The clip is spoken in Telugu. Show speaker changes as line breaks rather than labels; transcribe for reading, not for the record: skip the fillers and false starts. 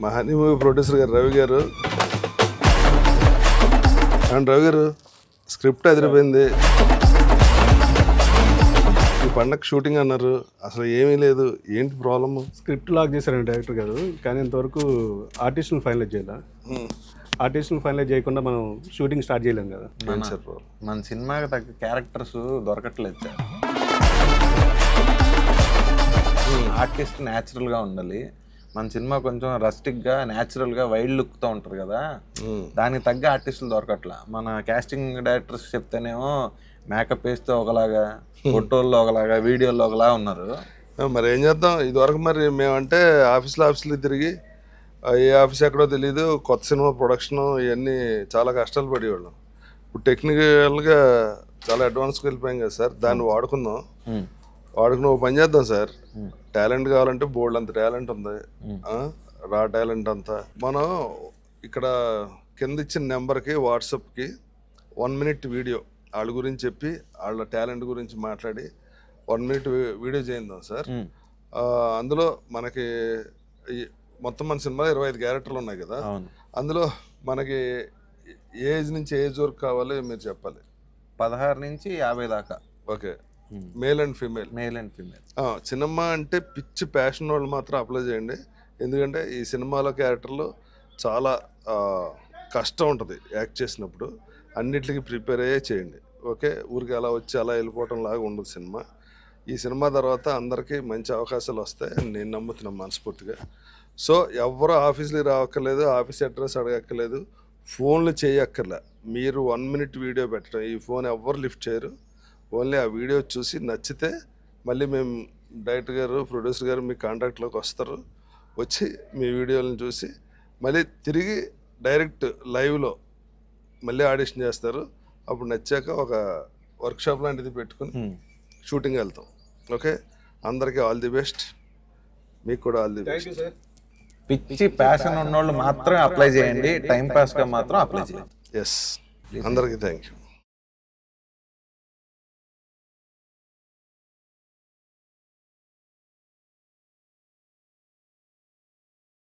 మహని మూవీ ప్రొడ్యూసర్ గారు రవి గారు. అండ్ రవి గారు స్క్రిప్ట్ అదిరిపోయింది, ఈ పండగ షూటింగ్ అన్నారు, అసలు ఏమీ లేదు, ఏంటి ప్రాబ్లమ్?
స్క్రిప్ట్ లాక్ చేశారండి డైరెక్టర్ గారు, కానీ ఇంతవరకు ఆర్టిస్ట్ని ఫైనలైజ్ చేయాలి. ఆర్టిస్ట్ని ఫైనలైజ్ చేయకుండా మనం షూటింగ్ స్టార్ట్ చేయలేం కదా.
మన సినిమాకి తగ్గ క్యారెక్టర్స్ దొరకట్లేదు సార్. ఆర్టిస్ట్ న్యాచురల్గా ఉండాలి. మన సినిమా కొంచెం రస్టిక్గా న్యాచురల్గా వైల్డ్ లుక్తో ఉంటుంది కదా, దానికి తగ్గ ఆర్టిస్టులు దొరకట్లా. మన కాస్టింగ్ డైరెక్టర్స్ చెప్తేనేమో మేకప్ వేస్తే ఒకలాగా, ఫోటోల్లో ఒకలాగా, వీడియోల్లో ఒకలా ఉన్నారు.
మరి ఏం చేద్దాం, ఇదివరకు మరి మేమంటే ఆఫీసులు తిరిగి ఏ ఆఫీస్ ఎక్కడో తెలియదు, కొత్త సినిమా ప్రొడక్షన్ ఇవన్నీ చాలా కష్టాలు పడేవాళ్ళం. ఇప్పుడు టెక్నికల్గా చాలా అడ్వాన్స్కి వెళ్ళిపోయాం కదా సార్, దాన్ని వాడుకుందాం. వాడుకుని ఒక పని చేద్దాం సార్, టాలెంట్ కావాలంటే బోల్డ్ అంత టాలెంట్ ఉంది, రా టాలెంట్ అంతా. మనం ఇక్కడ కింద ఇచ్చిన నెంబర్కి వాట్సాప్కి 1 minute వీడియో వాళ్ళ గురించి చెప్పి వాళ్ళ టాలెంట్ గురించి మాట్లాడి 1 minute వీడియో చేద్దాం సార్. అందులో మనకి మొత్తం మన సినిమాలో 25 క్యారెక్టర్లు ఉన్నాయి కదా, అందులో మనకి ఏజ్ నుంచి ఏజ్ వరకు కావాలి మీరు చెప్పాలి.
16 నుంచి 50 దాకా.
Okay, male and female. Cinema అంటే పిచ్చి ప్యాషన్ వాళ్ళు మాత్రం అప్లై చేయండి, ఎందుకంటే ఈ సినిమాలో క్యారెక్టర్లు చాలా కష్టం ఉంటుంది యాక్ట్ చేసినప్పుడు, అన్నిటికీ ప్రిపేర్ అయ్యే చేయండి. ఓకే, ఊరికి అలా వచ్చి అలా వెళ్ళిపోవటం లాగా ఉండదు సినిమా. ఈ సినిమా తర్వాత అందరికీ మంచి అవకాశాలు వస్తాయి నేను నమ్ముతున్నాను మనస్ఫూర్తిగా. సో ఎవరు ఆఫీస్కి రావక్కర్లేదు, ఆఫీస్ అడ్రస్ అడగక్కర్లేదు, ఫోన్లు చేయక్కర్లే. మీరు 1 minute వీడియో పెట్టడం, ఈ ఫోన్ ఎవరు లిఫ్ట్ చేయరు. ఓన్లీ ఆ వీడియో చూసి నచ్చితే మళ్ళీ మేము డైరెక్టర్ గారు, ప్రొడ్యూసర్ గారు మీ కాంటాక్ట్లోకి వస్తారు, వచ్చి మీ వీడియోలను చూసి మళ్ళీ తిరిగి డైరెక్ట్ లైవ్లో మళ్ళీ ఆడిషన్ చేస్తారు. అప్పుడు నచ్చాక ఒక వర్క్షాప్ లాంటిది పెట్టుకుని షూటింగ్ వెళ్తాం. ఓకే, అందరికీ ఆల్ ది బెస్ట్, మీకు కూడా ఆల్ ది బెస్ట్.
పిచ్చి ప్యాషన్ ఉన్నోళ్ళు మాత్రమే అప్లై చేయండి, టైం పాస్గా మాత్రం అప్లై చేయండి.
ఎస్, అందరికీ థ్యాంక్ యూ.